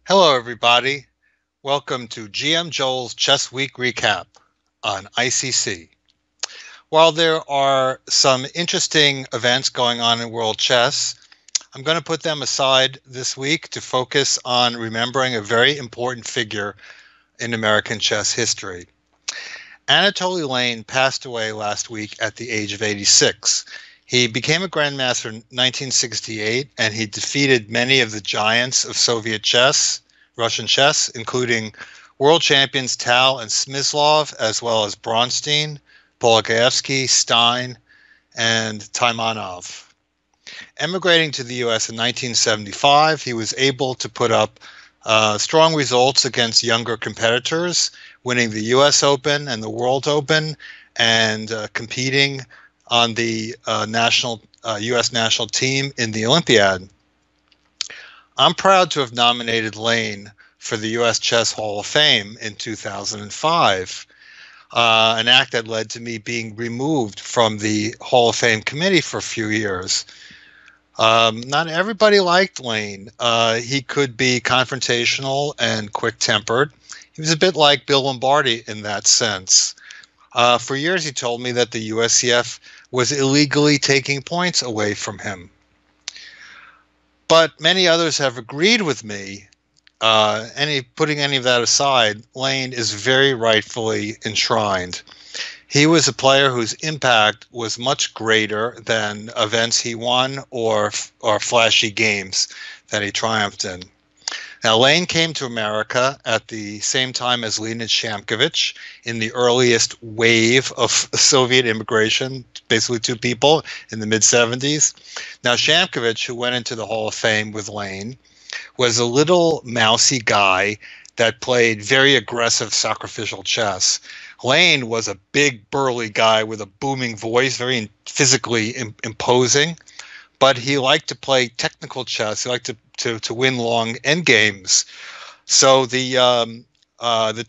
Hello, everybody. Welcome to GM Joel's Chess Week Recap on ICC. While there are some interesting events going on in world chess, I'm going to put them aside this week to focus on remembering a very important figure in American chess history. Anatoly Lein passed away last week at the age of 86. He became a grandmaster in 1968, and he defeated many of the giants of Soviet chess, Russian chess, including world champions Tal and Smyslov, as well as Bronstein, Polagoevsky, Stein, and Taimanov. Emigrating to the U.S. in 1975, he was able to put up strong results against younger competitors, winning the U.S. Open and the World Open, and competing on the U.S. national team in the Olympiad. I'm proud to have nominated Lein for the U.S. Chess Hall of Fame in 2005, an act that led to me being removed from the Hall of Fame committee for a few years. Not everybody liked Lein. He could be confrontational and quick-tempered. He was a bit like Bill Lombardi in that sense. For years, he told me that the USCF was illegally taking points away from him. But many others have agreed with me. Putting any of that aside, Lein is very rightfully enshrined. He was a player whose impact was much greater than events he won or flashy games that he triumphed in. Now, Lein came to America at the same time as Leonid Shamkovich in the earliest wave of Soviet immigration, basically two people in the mid-70s. Now, Shamkovich, who went into the Hall of Fame with Lein, was a little mousy guy that played very aggressive sacrificial chess. Lein was a big, burly guy with a booming voice, very physically imposing, but he liked to play technical chess. He liked to win long endgames. So the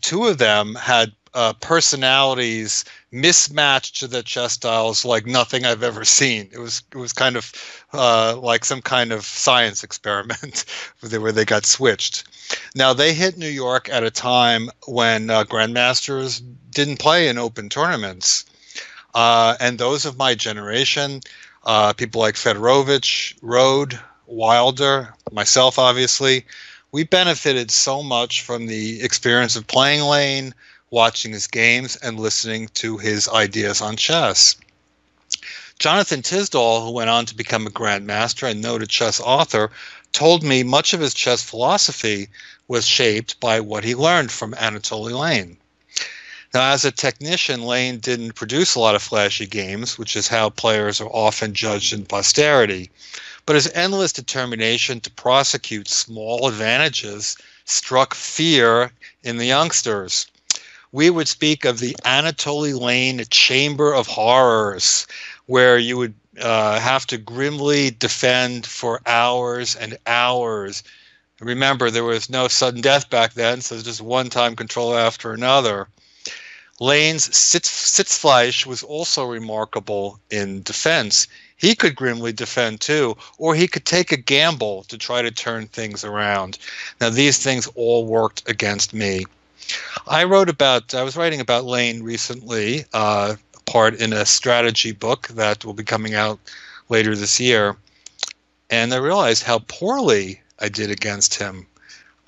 two of them had personalities mismatched to their chess styles like nothing I've ever seen. It was kind of like some kind of science experiment where they got switched. Now, they hit New York at a time when grandmasters didn't play in open tournaments. And those of my generation, people like Fedorovich, Rode, Wilder, myself, obviously, we benefited so much from the experience of playing Lein, watching his games, and listening to his ideas on chess. Jonathan Tisdall, who went on to become a grandmaster and noted chess author, told me much of his chess philosophy was shaped by what he learned from Anatoly Lein. Now, as a technician, Lein didn't produce a lot of flashy games, which is how players are often judged in posterity. But his endless determination to prosecute small advantages struck fear in the youngsters. We would speak of the Anatoly Lein Chamber of Horrors, where you would have to grimly defend for hours and hours. Remember, there was no sudden death back then, so it was just one-time control after another. Lein's Sitzfleisch was also remarkable in defense. He could grimly defend too, or he could take a gamble to try to turn things around. Now, these things all worked against me. I was writing about Lein recently, part in a strategy book that will be coming out later this year, and I realized how poorly I did against him.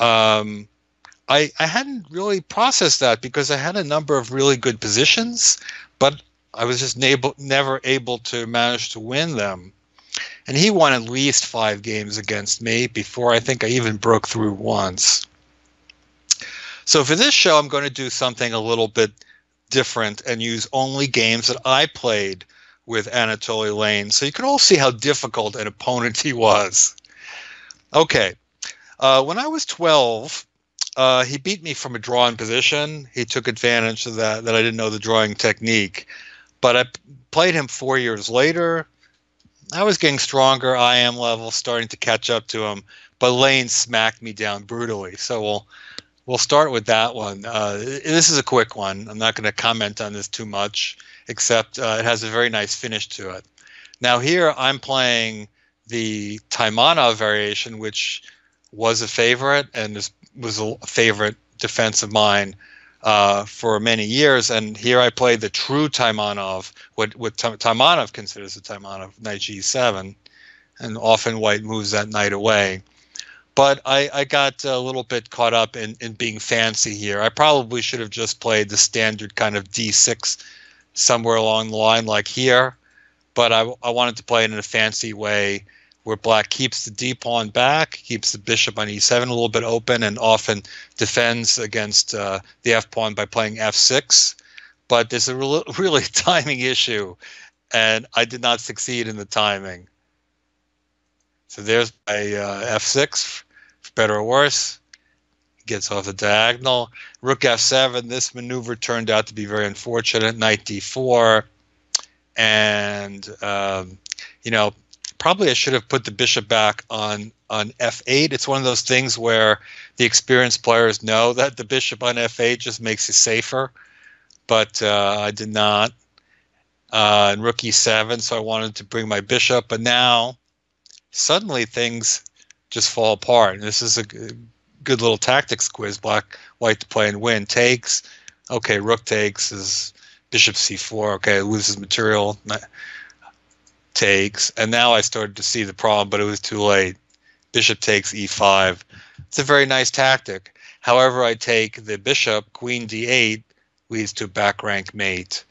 I hadn't really processed that because I had a number of really good positions, but I was just never able to manage to win them. And he won at least 5 games against me before I think I even broke through once. So for this show, I'm going to do something a little bit different and use only games that I played with Anatoly Lein, so you can all see how difficult an opponent he was. Okay, when I was 12, he beat me from a drawn position. He took advantage of that I didn't know the drawing technique. But I played him 4 years later. I was getting stronger, IM level, starting to catch up to him, but Lein smacked me down brutally. So we'll start with that one. This is a quick one. I'm not going to comment on this too much, except it has a very nice finish to it. Now here I'm playing the Taimanov variation, which was a favorite, and this was a favorite defense of mine for many years. And here I played the true Taimanov, what Taimanov considers a Taimanov, knight g7, and often white moves that knight away. But I got a little bit caught up in being fancy here. I probably should have just played the standard kind of d6 somewhere along the line like here, but I wanted to play it in a fancy way where black keeps the d-pawn back, keeps the bishop on e7 a little bit open, and often defends against the f-pawn by playing f6. But there's a really timing issue, and I did not succeed in the timing. So there's my f6, for better or worse. Gets off the diagonal. Rook f7. This maneuver turned out to be very unfortunate. Knight d4. And, you know, probably I should have put the bishop back on f8. It's one of those things where the experienced players know that the bishop on f8 just makes you safer. But I did not. And rook e7, so I wanted to bring my bishop. But now, suddenly things just fall apart. And this is a good little tactics quiz. Black, white to play and win. Takes. Okay, rook takes is bishop c4. Okay, loses material. Takes. And now I started to see the problem, but it was too late. Bishop takes e5. It's a very nice tactic. However, I take the bishop, queen d8, leads to a back rank mate.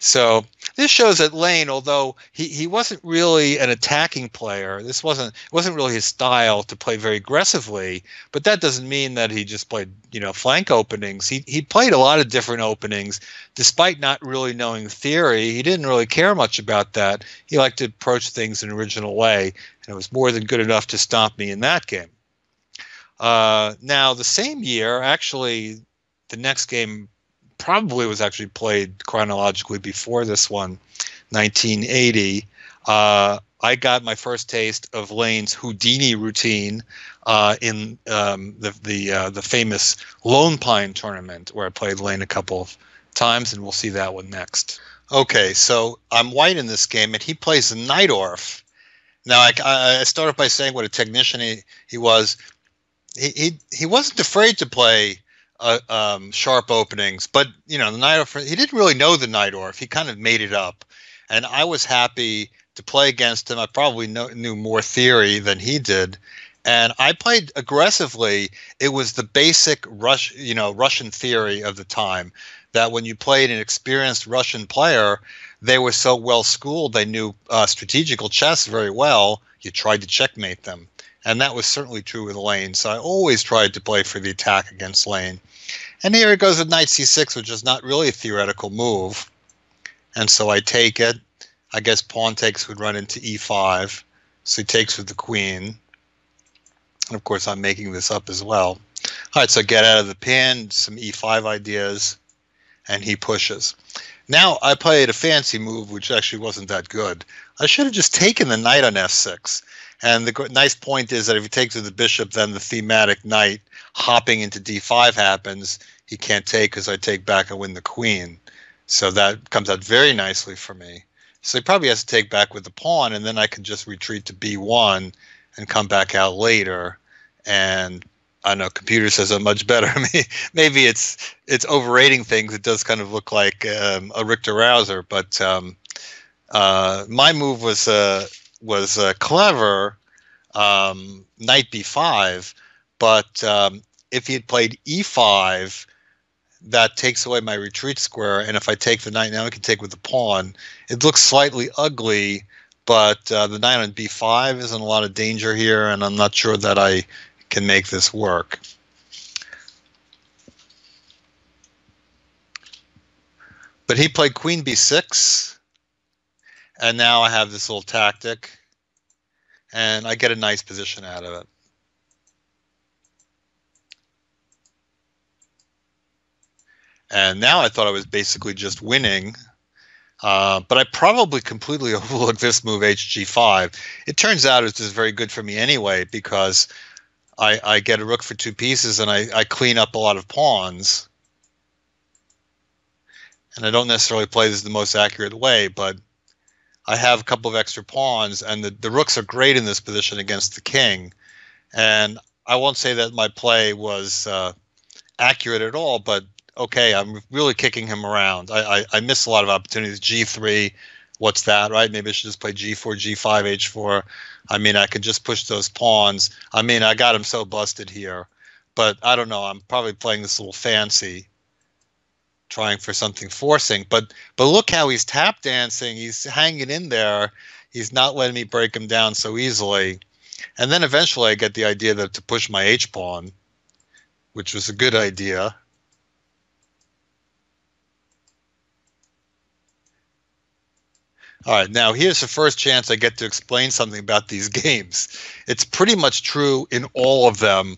So this shows that Lein, although he wasn't really an attacking player, this wasn't really his style to play very aggressively, but that doesn't mean that he just played, you know, flank openings. He played a lot of different openings, despite not really knowing theory. He didn't really care much about that. He liked to approach things in an original way, and it was more than good enough to stop me in that game. Now, the same year, actually, the next game probably was actually played chronologically before this one, 1980. I got my first taste of Lein's Houdini routine in the famous Lone Pine tournament, where I played Lein a couple of times, and we'll see that one next. Okay, so I'm white in this game, and he plays the Najdorf. Now, I started by saying what a technician he was. He wasn't afraid to play sharp openings, but you know, the Najdorf, he didn't really know the Najdorf. He kind of made it up, and I was happy to play against him. I probably knew more theory than he did, and I played aggressively. It was the basic Russian theory of the time, that when you played an experienced Russian player, they were so well schooled, they knew strategical chess very well. You tried to checkmate them. And that was certainly true with Lein. So I always tried to play for the attack against Lein. And here it goes with knight c6, which is not really a theoretical move. And so I take it. I guess pawn takes would run into e5. So he takes with the queen. And of course, I'm making this up as well. All right, so get out of the pin, some e5 ideas, and he pushes. Now I played a fancy move, which actually wasn't that good. I should have just taken the knight on f6. And the nice point is that if he takes with the bishop, then the thematic knight hopping into d5 happens. He can't take because I take back and win the queen. So that comes out very nicely for me. So he probably has to take back with the pawn, and then I can just retreat to b1 and come back out later. And I know computer says I'm much better. Maybe it's overrating things. It does kind of look like a Richter Rouser, but my move was clever, knight b5, but if he had played e5, that takes away my retreat square, and if I take the knight, now I can take with the pawn. It looks slightly ugly, but the knight on b5 is in a lot of danger here, and I'm not sure that I can make this work. But he played queen b6, and now I have this little tactic, and I get a nice position out of it. And now I thought I was basically just winning, but I probably completely overlooked this move, hg5. It turns out it's just very good for me anyway, because I get a rook for two pieces, and I clean up a lot of pawns. And I don't necessarily play this the most accurate way, but I have a couple of extra pawns, and the rooks are great in this position against the king. And I won't say that my play was accurate at all, but okay, I'm really kicking him around. I missed a lot of opportunities. G3, what's that, right? Maybe I should just play G4, G5, H4. I mean, I could just push those pawns. I mean, I got him so busted here, but I don't know. I'm probably playing this a little fancy, trying for something forcing. But look how he's tap dancing. He's hanging in there. He's not letting me break him down so easily. And then eventually I get the idea that to push my H pawn, which was a good idea. All right, now here's the first chance I get to explain something about these games. It's pretty much true in all of them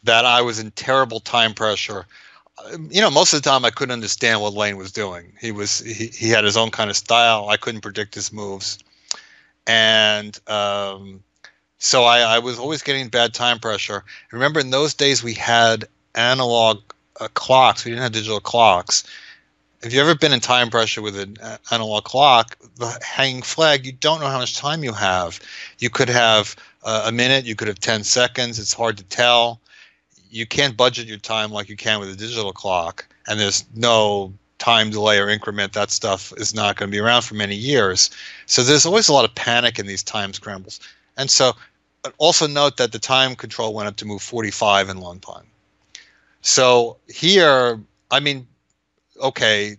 that I was in terrible time pressure. You know, most of the time I couldn't understand what Lein was doing. He had his own kind of style. I couldn't predict his moves, and so I was always getting bad time pressure. Remember, in those days we had analog clocks. We didn't have digital clocks. If you've ever been in time pressure with an analog clock, the hanging flag, you don't know how much time you have. You could have a minute, you could have 10 seconds. It's hard to tell. You can't budget your time like you can with a digital clock, and there's no time delay or increment. That stuff is not going to be around for many years. So there's always a lot of panic in these time scrambles. And so also note that the time control went up to move 45 in long time. So here, I mean, okay,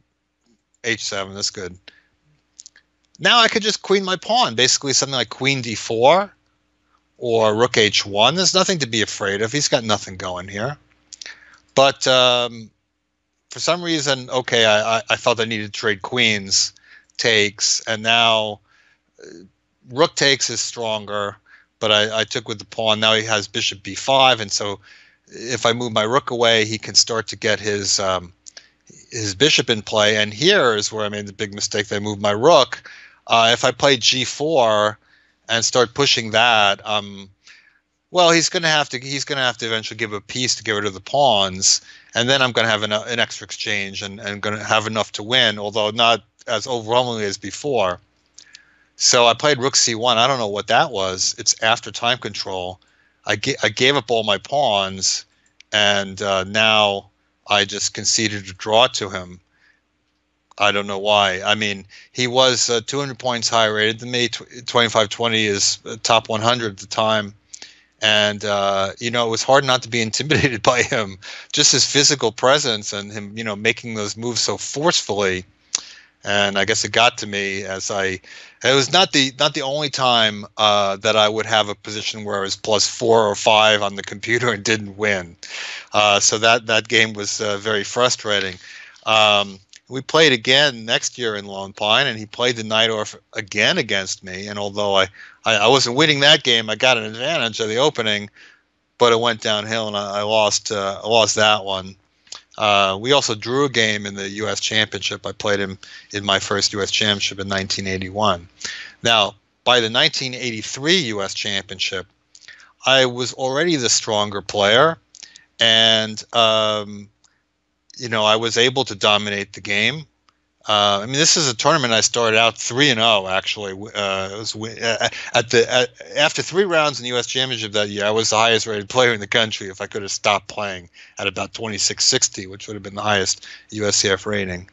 H7, that's good. Now I could just queen my pawn, basically something like queen D4 or rook H1. There's nothing to be afraid of. He's got nothing going here. But for some reason, okay, I felt I needed to trade queens, takes, and now rook takes is stronger, but I took with the pawn. Now he has bishop B5, and so if I move my rook away, he can start to get his bishop in play. And here is where I made the big mistake that I moved my rook. If I play G4 and start pushing that, well, he's going to have to eventually give a piece to get rid of the pawns, and then I'm going to have an extra exchange and going to have enough to win, although not as overwhelmingly as before. So I played rook C1. I don't know what that was. It's after time control. I gave up all my pawns, and now I just conceded a draw to him. I don't know why. I mean, he was 200 points higher rated than me. 2520 is top 100 at the time. And, you know, it was hard not to be intimidated by him. Just his physical presence and him, you know, making those moves so forcefully. And I guess it got to me it was not the only time that I would have a position where I was +4 or 5 on the computer and didn't win. So that game was very frustrating. We played again next year in Lone Pine, and he played the Najdorf again against me. And although I wasn't winning that game, I got an advantage of the opening, but it went downhill, and I lost that one. We also drew a game in the U.S. Championship. I played him in my first U.S. Championship in 1981. Now, by the 1983 U.S. Championship, I was already the stronger player, and you know, I was able to dominate the game. I mean, this is a tournament I started out 3-0. Actually, it was after 3 rounds in the U.S. Championship that year, I was the highest rated player in the country. If I could have stopped playing at about 2660, which would have been the highest USCF rating.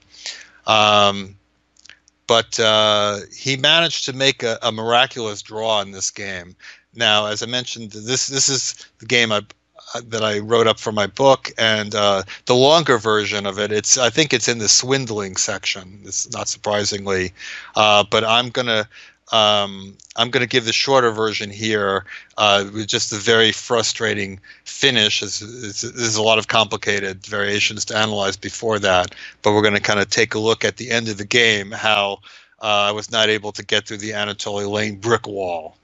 But he managed to make a miraculous draw in this game. Now, as I mentioned, this is the game that I wrote up for my book, and the longer version of it, I think it's in the swindling section. It's not surprisingly, but I'm gonna give the shorter version here with just the very frustrating finish. There's a lot of complicated variations to analyze before that, but we're going to kind of take a look at the end of the game how I was not able to get through the Anatoly Lein brick wall.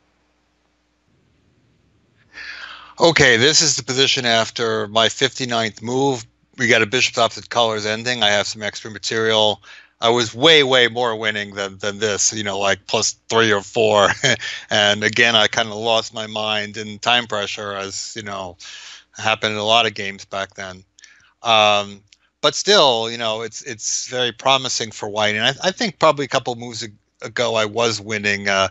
Okay, this is the position after my 59th move. We got a bishop opposite colors ending. I have some extra material. I was way more winning than this, you know, like +3 or 4. And again, I kind of lost my mind in time pressure, as, you know, happened in a lot of games back then. But still, you know, it's very promising for white. And I think probably a couple moves ago I was winning. I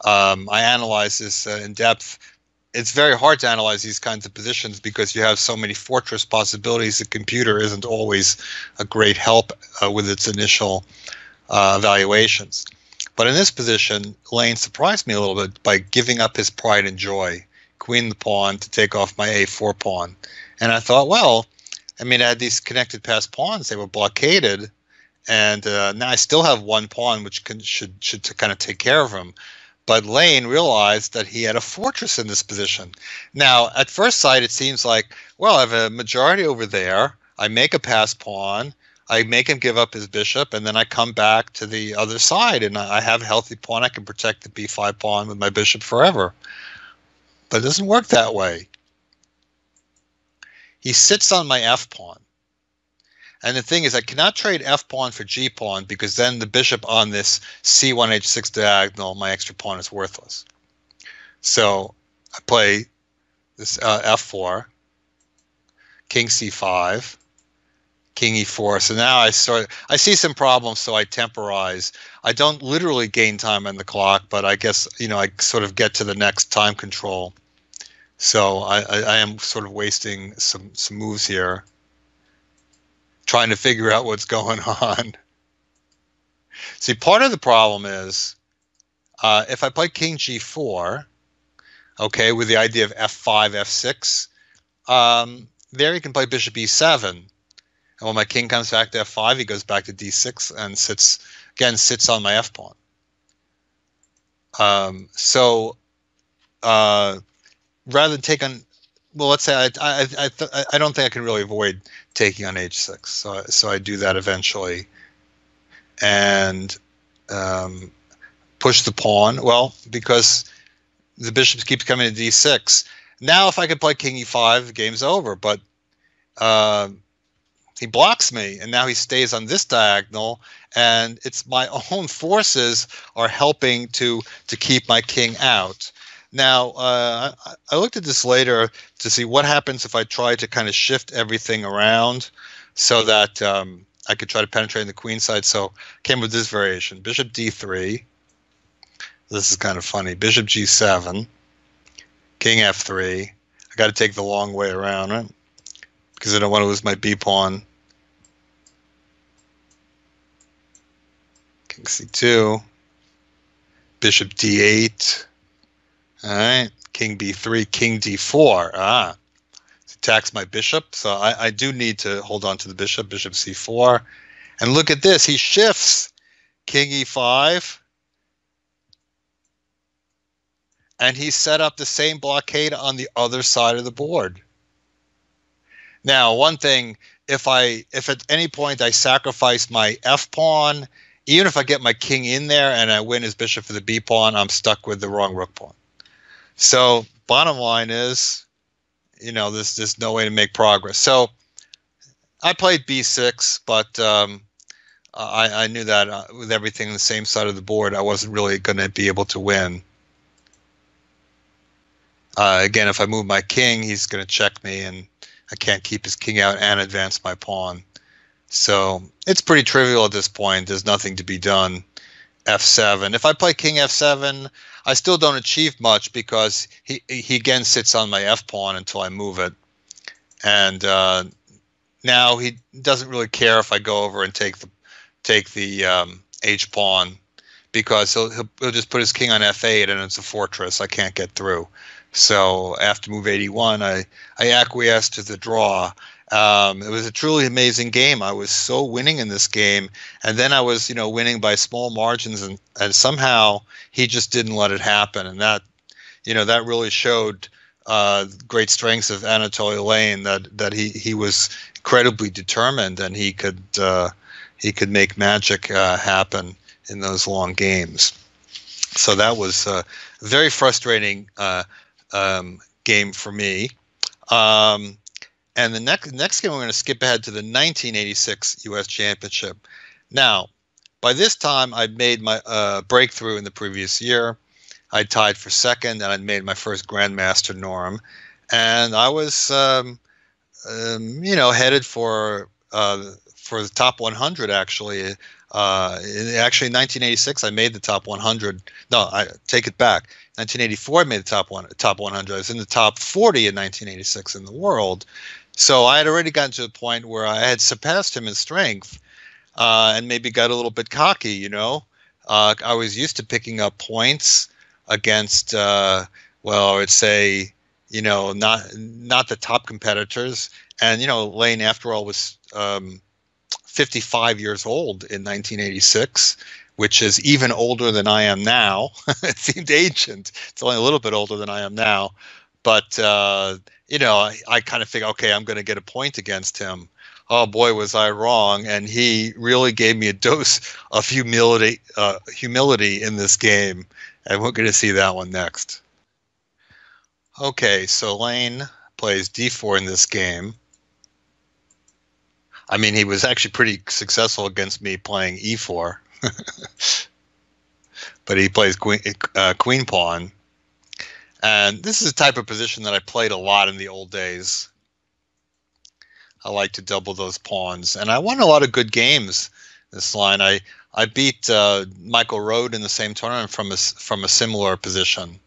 analyzed this in depth. it's very hard to analyze these kinds of positions because you have so many fortress possibilities. The computer isn't always a great help with its initial evaluations. But in this position, Lane surprised me a little bit by giving up his pride and joy, queen the pawn to take off my a4 pawn. And I thought, well, I mean, I had these connected passed pawns. They were blockaded. And now I still have one pawn, which should kind of take care of him. But Lane realized that he had a fortress in this position. Now, at first sight, it seems like, well, I have a majority over there. I make a passed pawn. I make him give up his bishop, and then I come back to the other side, and I have a healthy pawn. I can protect the b5 pawn with my bishop forever. But it doesn't work that way. He sits on my f pawn. And the thing is, I cannot trade f pawn for g pawn because then the bishop on this c1 h6 diagonal, my extra pawn, is worthless. So I play this f4, king c5, king e4. So now I see some problems, so I temporize. I don't literally gain time on the clock, but I guess, I sort of get to the next time control. So I am sort of wasting some moves here, trying to figure out what's going on. See, part of the problem is if I play king g4, okay, with the idea of f5, f6, there you can play bishop e7. And when my king comes back to f5, he goes back to d6 and sits on my f pawn. Rather than take on, well, let's say I don't think I can really avoid taking on h6, so I do that eventually, and push the pawn. Well, because the bishop keeps coming to d6. Now, if I could play king e5, the game's over. But he blocks me, and now he stays on this diagonal, and it's my own forces are helping to keep my king out. Now, I looked at this later to see what happens if I try to kind of shift everything around so that I could try to penetrate in the queen side. So I came with this variation: bishop d3. This is kind of funny. Bishop g7, king f3. I got to take the long way around, right? Because I don't want to lose my b pawn. King c2, bishop d8. All right, king b3, king d4. It attacks my bishop, so I do need to hold on to the bishop. Bishop c4, and look at this. He shifts king e5, and he set up the same blockade on the other side of the board. Now, one thing, if at any point I sacrifice my f pawn, even if I get my king in there and I win his bishop for the b pawn, I'm stuck with the wrong rook pawn. So bottom line is, there's no way to make progress. So I played b6, but I knew that with everything on the same side of the board, I wasn't really going to be able to win. Again, if I move my king, he's going to check me, and I can't keep his king out and advance my pawn. So it's pretty trivial at this point. There's nothing to be done. f7. If I play king f7, I still don't achieve much because he again sits on my f pawn until I move it, and now he doesn't really care if I go over and take the h pawn, because he'll just put his king on f8 and it's a fortress. I can't get through. So after move 81, I acquiesced to the draw. It was a truly amazing game. I was so winning in this game, and then I was, winning by small margins, and somehow he just didn't let it happen. And that, that really showed great strengths of Anatoly Lein, that he was incredibly determined, and he could make magic happen in those long games. So that was a very frustrating game for me. And the next game, we're going to skip ahead to the 1986 U.S. Championship. Now, by this time, I'd made my breakthrough in the previous year. I tied for second, and I'd made my first Grandmaster norm. And I was, headed for the top 100, actually. Actually, in 1986, I made the top 100. No, I take it back. 1984, I made the top 100. I was in the top 40 in 1986 in the world. So I had already gotten to a point where I had surpassed him in strength, and maybe got a little bit cocky. I was used to picking up points against, well, I would say, not the top competitors. And Lane, after all, was 55 years old in 1986, which is even older than I am now. It seemed ancient. It's only a little bit older than I am now. But, I kind of figured, okay, I'm going to get a point against him. Oh, boy, was I wrong. And he really gave me a dose of humility in this game. And we're going to see that one next. Okay, so Lane plays d4 in this game. I mean, he was actually pretty successful against me playing e4. But he plays queen pawn. And this is a type of position that I played a lot in the old days. I like to double those pawns. And I won a lot of good games this line. I beat Michael Rode in the same tournament from a similar position.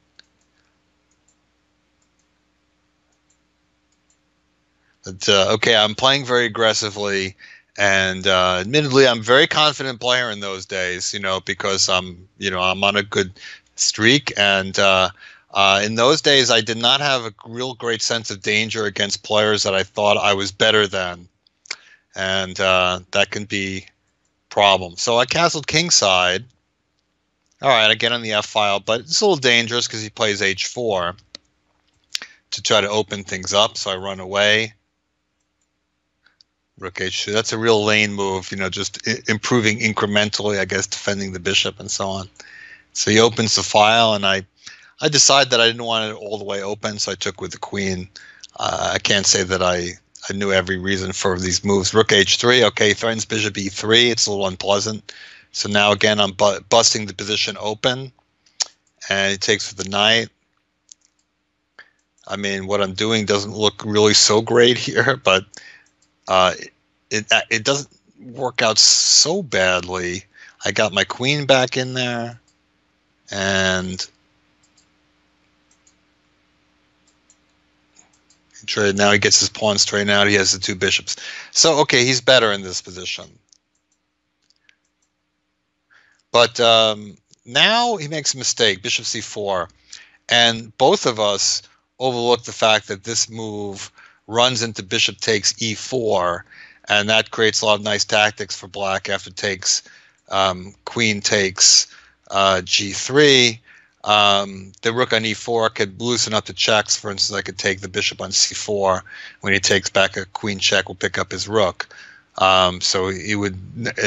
But, okay, I'm playing very aggressively, and admittedly, I'm a very confident player in those days. Because I'm on a good streak, and in those days, I did not have a real great sense of danger against players that I thought I was better than, and that can be a problem. So I castled kingside. All right, I get on the F file, but it's a little dangerous because he plays H4 to try to open things up. So I run away. Rook H2. That's a real Lane move, just improving incrementally, I guess, defending the bishop and so on. So he opens the file, and I decided that I didn't want it all the way open, so I took with the queen. I can't say that I knew every reason for these moves. Rook H3, okay, threatens bishop E3. It's a little unpleasant. So now again, I'm busting the position open, and he takes with the knight. I mean, what I'm doing doesn't look really so great here, but it doesn't work out so badly. I got my queen back in there, and now he gets his pawn straightened out. He has the two bishops. So, okay, he's better in this position. But now he makes a mistake, bishop c4. And both of us overlook the fact that this move runs into bishop takes e4, and that creates a lot of nice tactics for black after takes, queen takes g3. The rook on e4 could loosen up the checks. For instance, I could take the bishop on c4. When he takes back a queen check, we'll pick up his rook. So it would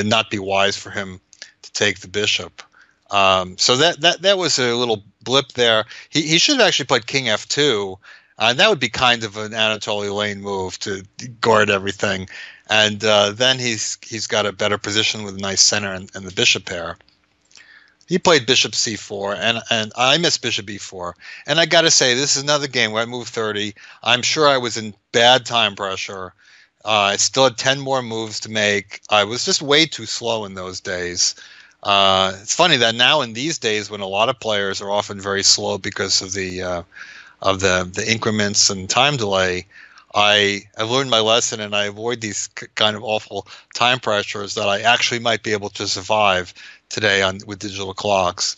not be wise for him to take the bishop. So that was a little blip there. He should have actually played king f2. That would be kind of an Anatoly Lein move to guard everything. And then he's got a better position with a nice center and the bishop pair. He played bishop c4, and I missed bishop e4. And I got to say, this is another game where I moved 30. I'm sure I was in bad time pressure. I still had 10 more moves to make. I was just way too slow in those days. It's funny that now in these days, when a lot of players are often very slow because of the increments and time delay, I've learned my lesson, and I avoid these kind of awful time pressures that I actually might be able to survive today with digital clocks.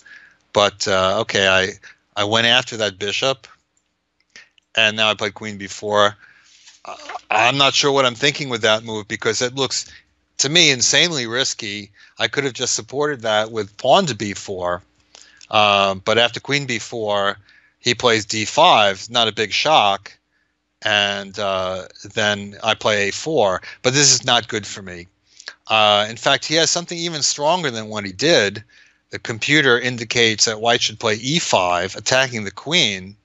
But okay, I went after that bishop, and now I played queen b4. I'm not sure what I'm thinking with that move, because it looks to me insanely risky. I could have just supported that with pawn to b4, but after queen b4, he plays d5. Not a big shock. And then I play a4. But this is not good for me. In fact, he has something even stronger than what he did. The computer indicates that white should play e5, attacking the queen.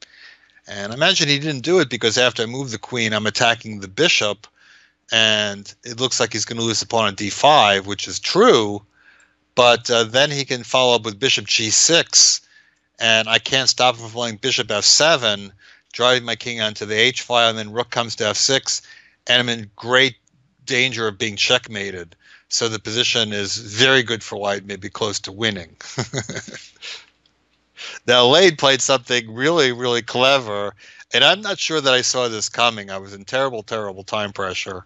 And imagine he didn't do it, because after I move the queen, I'm attacking the bishop. And it looks like he's going to lose the pawn on d5, which is true. But then he can follow up with bishop g6. And I can't stop him from playing bishop f7, driving my king onto the h file, and then rook comes to f6, and I'm in great danger of being checkmated. So the position is very good for white, maybe close to winning. Now, Lane played something really, really clever, and I'm not sure that I saw this coming. I was in terrible, terrible time pressure.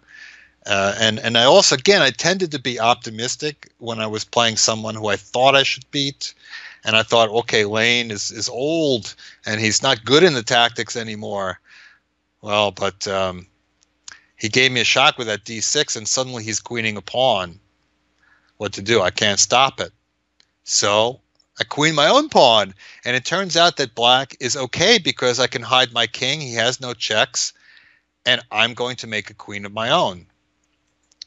And I also, again, I tended to be optimistic when I was playing someone who I thought I should beat. And I thought, okay, Lane is old, and he's not good in the tactics anymore. Well, but he gave me a shock with that d6, and suddenly he's queening a pawn. What to do? I can't stop it. So I queen my own pawn, and it turns out that black is okay because I can hide my king. He has no checks, and I'm going to make a queen of my own.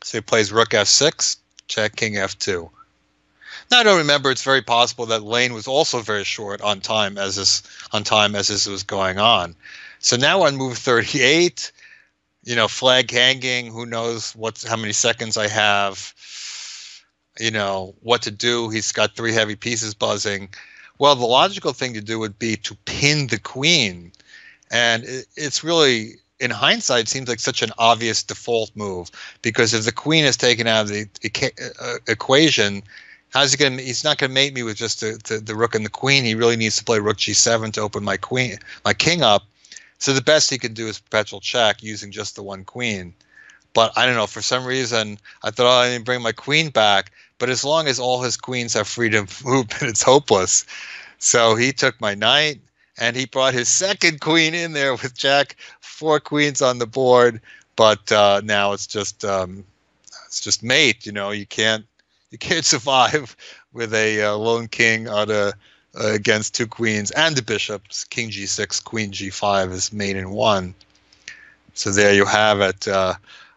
So he plays rook f6, check, king f2. Now I don't remember. It's very possible that Lane was also very short on time as this was going on. So now on move 38, flag hanging. Who knows how many seconds I have? What to do. He's got 3 heavy pieces buzzing. Well, the logical thing to do would be to pin the queen. And it's really, in hindsight, seems like such an obvious default move, because if the queen is taken out of the equation, he's not going to mate me with just the rook and the queen. He really needs to play rook g7 to open my king up. So the best he can do is perpetual check using just the one queen. But I don't know, for some reason, I thought, I didn't bring my queen back. But as long as all his queens have freedom of movement, it's hopeless. So he took my knight, and he brought his second queen in there with jack, 4 queens on the board. But now it's just mate. You can't survive with a lone king on against 2 queens and the bishops. King g6, queen g5 is mate in 1. So there you have it.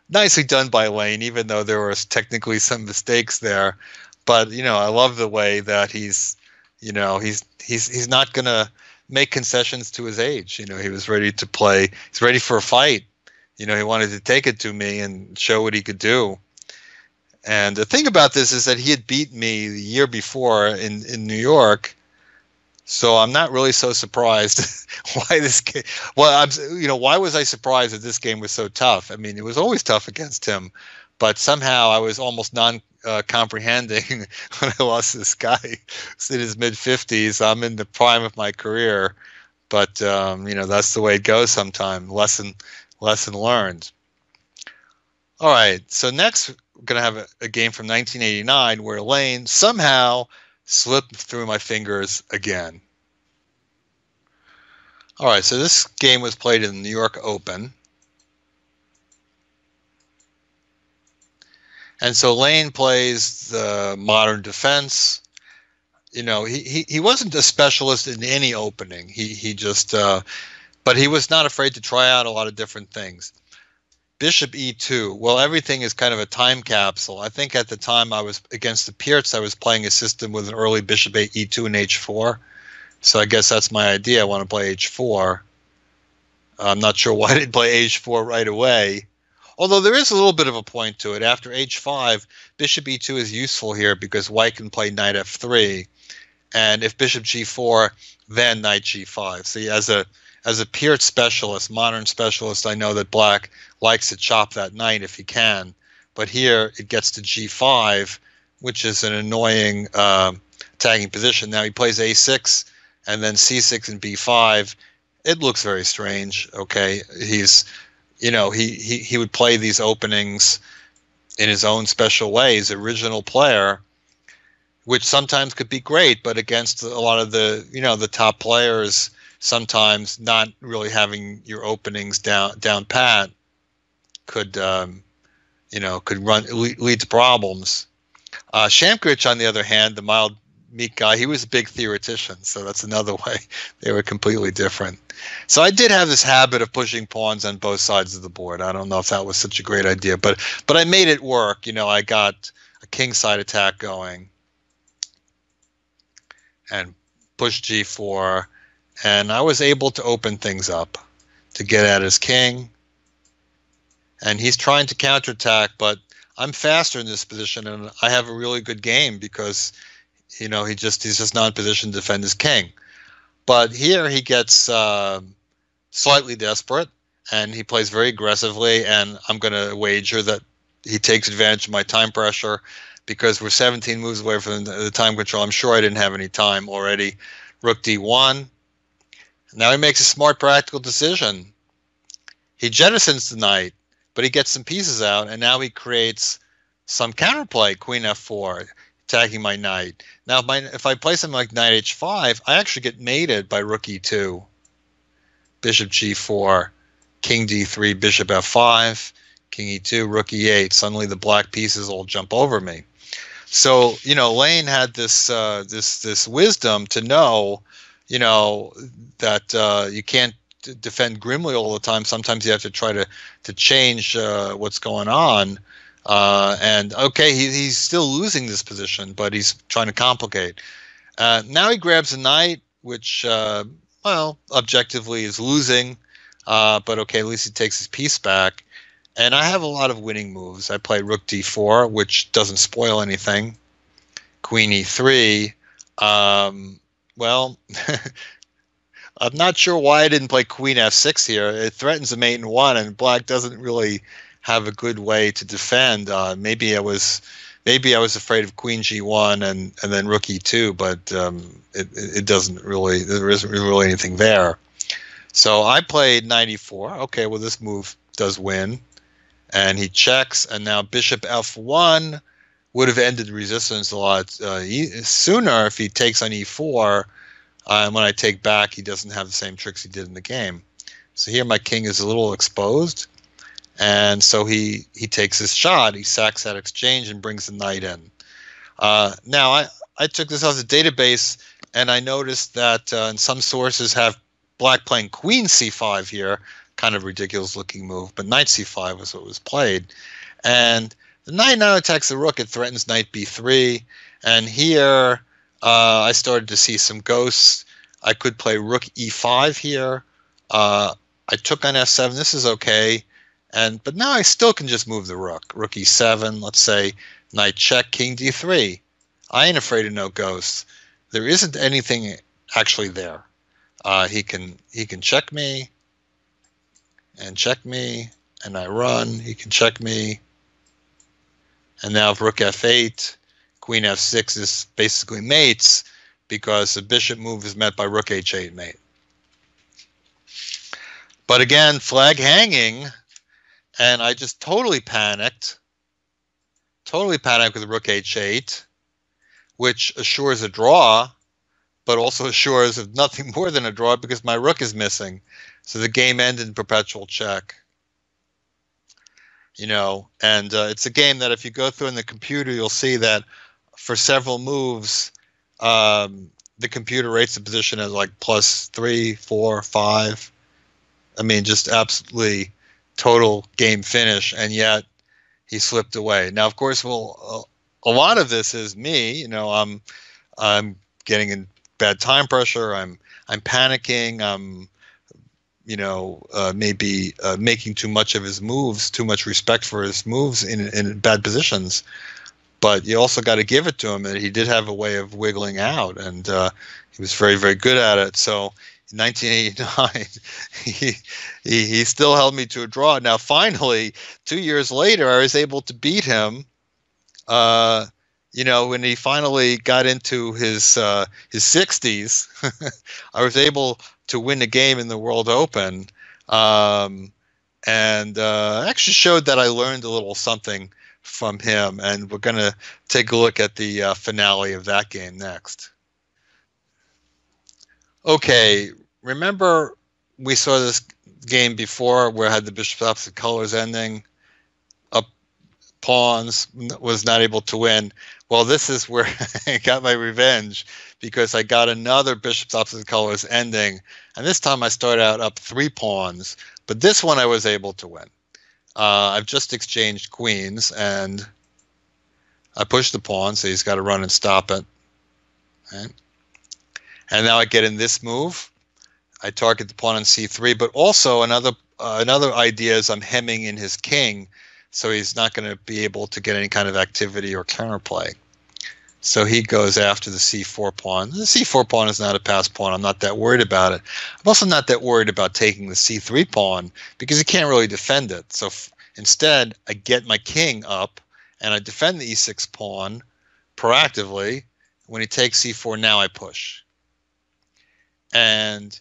Nicely done by Lane, even though there was technically some mistakes there. But I love the way that he's not going to make concessions to his age. He was ready to play. He's ready for a fight. He wanted to take it to me and show what he could do. And the thing about this is that he had beat me the year before in New York. So I'm not really so surprised why this game. Well, why was I surprised that this game was so tough? I mean, it was always tough against him, but somehow I was almost comprehending when I lost this guy. He's in his mid-50s. I'm in the prime of my career, but that's the way it goes sometimes. Lesson learned. All right, so next we're going to have a game from 1989 where Lane somehow slipped through my fingers again. All right, so this game was played in the New York Open. And so Lane plays the modern defense. He wasn't a specialist in any opening. He just, but he was not afraid to try out a lot of different things. Bishop e2. Well, everything is kind of a time capsule. I think at the time I was against the Pierts, I was playing a system with an early bishop e2 and h4. So I guess that's my idea. I want to play h4. I'm not sure why I didn't play h4 right away. Although there is a little bit of a point to it. After h5, bishop e2 is useful here because white can play knight f3. And if bishop g4, then knight g5. See, as a Piert specialist, modern specialist, I know that black likes to chop that knight if he can. But here it gets to g5, which is an annoying tagging position. Now he plays a6 and then c6 and b5. It looks very strange. Okay, he's, he would play these openings in his own special way. He's an original player, which sometimes could be great, but against a lot of the, the top players, sometimes not really having your openings down pat could lead to problems. Shamkrich, on the other hand, the mild meek guy, he was a big theoretician, so that's another way they were completely different. So I did have this habit of pushing pawns on both sides of the board. I don't know if that was such a great idea, but I made it work. I got a kingside attack going and pushed g4. And I was able to open things up to get at his king. And he's trying to counterattack, but I'm faster in this position, and I have a really good game because, he's just not in position to defend his king. But here he gets slightly desperate, and he plays very aggressively, and I'm going to wager that he takes advantage of my time pressure because we're 17 moves away from the time control. I'm sure I didn't have any time already. Rook d1. Now he makes a smart, practical decision. He jettisons the knight, but he gets some pieces out, and now he creates some counterplay. Queen f4, attacking my knight. Now, if I play something like knight h5, I actually get mated by rook e2, bishop g4, king d3, bishop f5, king e2, rook e8. Suddenly the black pieces all jump over me. So, you know, Lein had this this wisdom to know, you know, that you can't defend grimly all the time. Sometimes you have to try to change what's going on. And okay, he's still losing this position, but he's trying to complicate. Now he grabs a knight, which, well, objectively is losing. But okay, at least he takes his piece back. And I have a lot of winning moves. I play rook d4, which doesn't spoil anything. Queen e3. Well, I'm not sure why I didn't play queen f6 here. It threatens a mate in one, and black doesn't really have a good way to defend. Maybe I was afraid of queen g1 and then rook e2, but it doesn't really, there isn't really anything there. So I played knight e4. Okay, well, this move does win. And he checks, and now bishop f1 would have ended resistance a lot sooner if he takes on e4. And when I take back, he doesn't have the same tricks he did in the game. So here my king is a little exposed, and so he takes his shot. He sacks that exchange and brings the knight in. Now, I took this as a database, and I noticed that in some sources have black playing queen c5 here, kind of ridiculous looking move, but knight c5 was what was played. And the knight now attacks the rook. It threatens knight b3. And here I started to see some ghosts. I could play rook e5 here. I took on f7. This is okay. But now I still can just move the rook. Rook e7, let's say knight check, king d3. I ain't afraid of no ghosts. There isn't anything actually there. He can check me. And check me, and I run. He can check me. And now if rook f8, queen f6 is basically mates because the bishop move is met by rook h8 mate. But again, flag hanging, and I just totally panicked. Totally panicked with rook h8, which assures a draw, but also assures of nothing more than a draw because my rook is missing. So the game ended in perpetual check. You know, and it's a game that if you go through in the computer, you'll see that for several moves, the computer rates the position as like +3, 4, 5. I mean, just absolutely total game finish, and yet he slipped away. Now, of course, well, a lot of this is me. You know, I'm getting in bad time pressure. I'm panicking. I'm maybe making too much of his moves, too much respect for his moves in bad positions. But you also got to give it to him that he did have a way of wiggling out, and he was very, very good at it. So in 1989, he still held me to a draw. Now, finally, 2 years later, I was able to beat him. When he finally got into his 60s, I was able to win a game in the World Open, and actually showed that I learned a little something from him. And we're going to take a look at the finale of that game next. Okay, remember we saw this game before where I had the bishop opposite colors ending, up pawns, was not able to win. Well, this is where I got my revenge, because I got another bishop's opposite colors ending, and this time I started out up 3 pawns, but this one I was able to win. I've just exchanged queens, and I pushed the pawn, so he's got to run and stop it. Okay. And now I get in this move. I target the pawn on c3, but also another idea is I'm hemming in his king, so he's not going to be able to get any kind of activity or counterplay. So he goes after the c4 pawn. The c4 pawn is not a passed pawn. I'm not that worried about it. I'm also not that worried about taking the c3 pawn because he can't really defend it. So Instead, I get my king up, and I defend the e6 pawn proactively. When he takes c4, now I push. And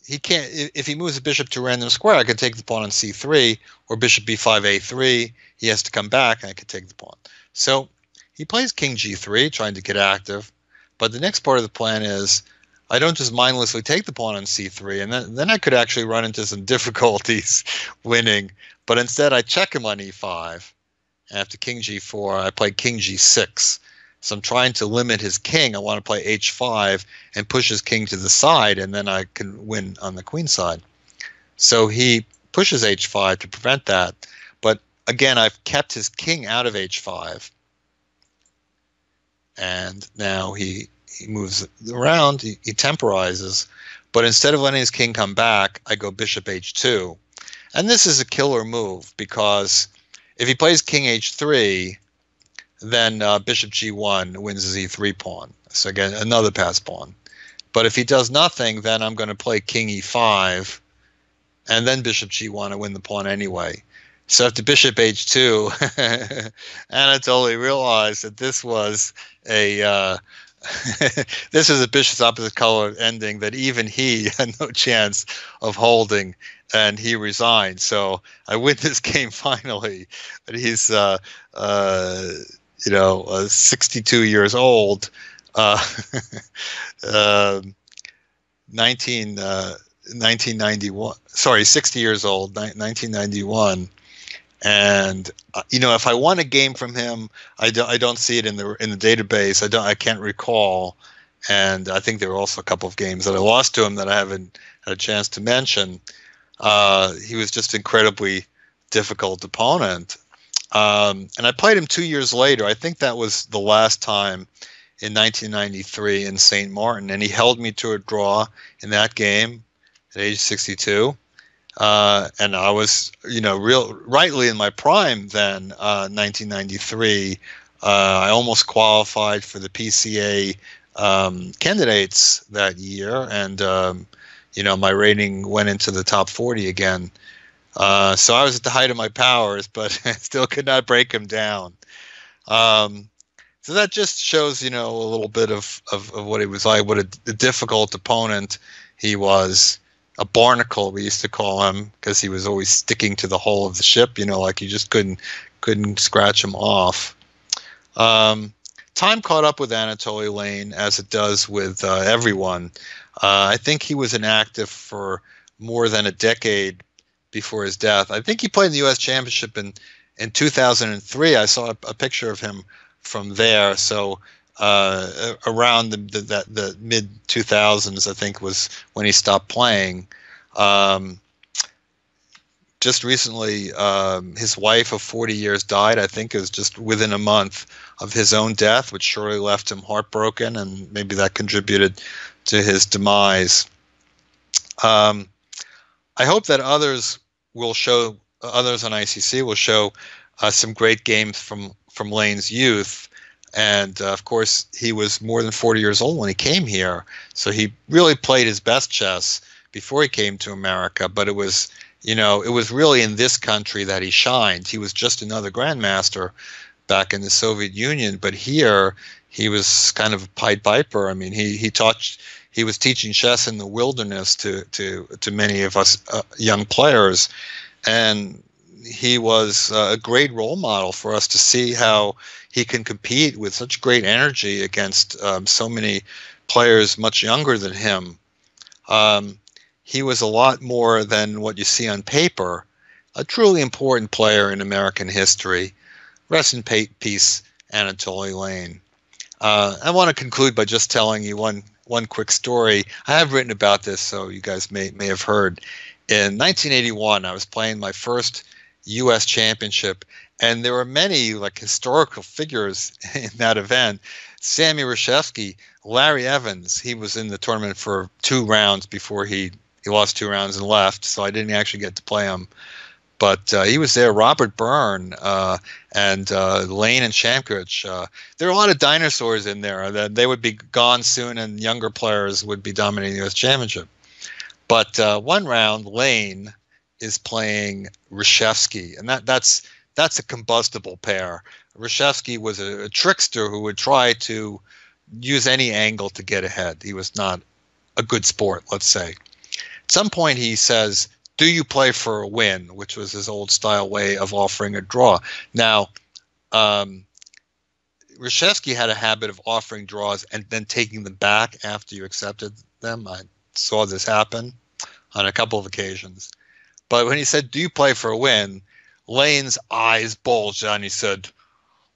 he can't, if he moves the bishop to a random square, I can take the pawn on c3, or bishop b5, a3. He has to come back, and I can take the pawn. So he plays king g3, trying to get active. But the next part of the plan is I don't just mindlessly take the pawn on c3, and then I could actually run into some difficulties winning. But instead, I check him on e5. And after king g4, I play king g6. So I'm trying to limit his king. I want to play h5 and push his king to the side, and then I can win on the queen side. So he pushes h5 to prevent that. But again, I've kept his king out of h5. And now he moves around, he temporizes. But instead of letting his king come back, I go bishop h2. And this is a killer move, because if he plays king h3, then bishop g1 wins his e3 pawn. So again, another pass pawn. But if he does nothing, then I'm going to play king e5, and then bishop g1, I win the pawn anyway. So after bishop h2, Anatoly realized that this was a this is a bishop's opposite color ending that even he had no chance of holding, and he resigned. So I win this game finally. And he's 62 years old, 1991. Sorry, 60 years old, 1991. And if I won a game from him, I don't see it in the database. I can't recall. And I think there were also a couple of games that I lost to him that I haven't had a chance to mention. He was just an incredibly difficult opponent. And I played him 2 years later. I think that was the last time, in 1993 in St. Martin, and he held me to a draw in that game at age 62. And I was, rightly in my prime then, 1993. I almost qualified for the PCA candidates that year, and my rating went into the top 40 again. So I was at the height of my powers, but I still could not break him down. So that just shows, a little bit of what he was like, what a difficult opponent he was. A barnacle, we used to call him, because he was always sticking to the hull of the ship, like you just couldn't scratch him off. Time caught up with Anatoly Lein, as it does with everyone. I think he was inactive for more than a decade before his death. I think he played in the U.S. Championship in 2003. I saw a picture of him from there. So around the mid 2000s, I think, was when he stopped playing. Just recently, his wife of 40 years died. I think it was just within a month of his own death, which surely left him heartbroken, and maybe that contributed to his demise. I hope that others on ICC will show some great games from Lein's youth. And of course, he was more than 40 years old when he came here, so he really played his best chess before he came to America. But it was, it was really in this country that he shined. He was just another grandmaster back in the Soviet Union, but here he was kind of a Pied Piper. I mean, he was teaching chess in the wilderness to many of us young players, and he was a great role model for us to see how he can compete with such great energy against so many players much younger than him. He was a lot more than what you see on paper, a truly important player in American history. Rest in peace, Anatoly Lein. I want to conclude by just telling you one quick story. I have written about this, so you guys may have heard. In 1981, I was playing my first U.S. championship, and there were many historical figures in that event. Sammy Reshevsky, Larry Evans, he was in the tournament for 2 rounds before he lost 2 rounds and left, so I didn't actually get to play him. But he was there. Robert Byrne and Lein and Shamkich. There were a lot of dinosaurs in there. They would be gone soon, and younger players would be dominating the U.S. championship. But one round, Lein, is playing Reshevsky, and that's a combustible pair. Reshevsky was a trickster who would try to use any angle to get ahead. He was not a good sport, let's say. At some point, he says, "Do you play for a win?" which was his old style way of offering a draw. Now, Reshevsky had a habit of offering draws and then taking them back after you accepted them. I saw this happen on a couple of occasions. But when he said, "Do you play for a win?" Lein's eyes bulged out and he said,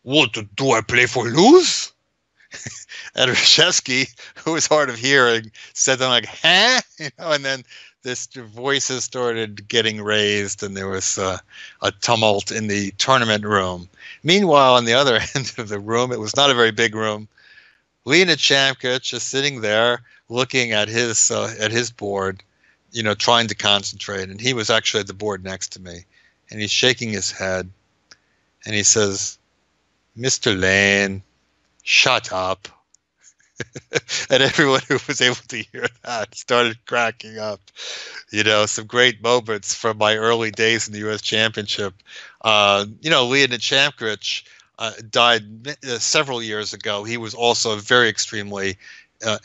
"What, do I play for lose?" And Reshevsky, who was hard of hearing, said something like, "Huh?" And then this voices started getting raised and there was a tumult in the tournament room. Meanwhile, on the other end of the room, it was not a very big room, Leonid Shamkich is sitting there looking at his board, trying to concentrate. And he was actually at the board next to me. And he's shaking his head. And he says, "Mr. Lein, shut up." And everyone who was able to hear that started cracking up. Some great moments from my early days in the U.S. Championship. Leonid Shamkich died several years ago. He was also a very extremely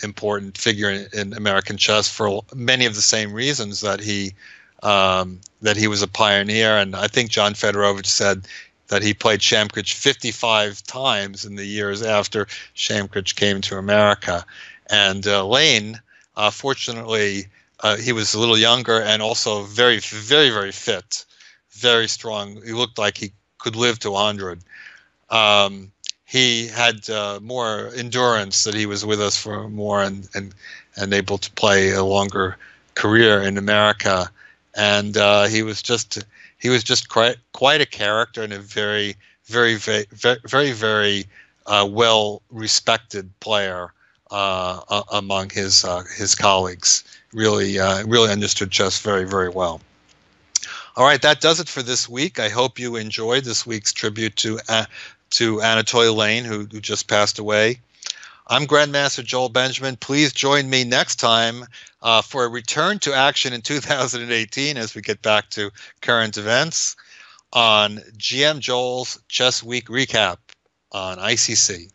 important figure in American chess for many of the same reasons that he was a pioneer. And I think John Fedorovich said that he played Shamkich 55 times in the years after Shamkich came to America. And Lein, fortunately, he was a little younger and also very, very, very fit, very strong. He looked like he could live to 100. He had more endurance, that he was with us for more and able to play a longer career in America. And he was just quite a character and a very, very, very, very, very well respected player among his colleagues. Really understood chess very, very well. All right, that does it for this week. I hope you enjoyed this week's tribute to Anatoly Lein, who just passed away. I'm Grandmaster Joel Benjamin. Please join me next time for a return to action in 2018 as we get back to current events on GM Joel's Chess Week Recap on ICC.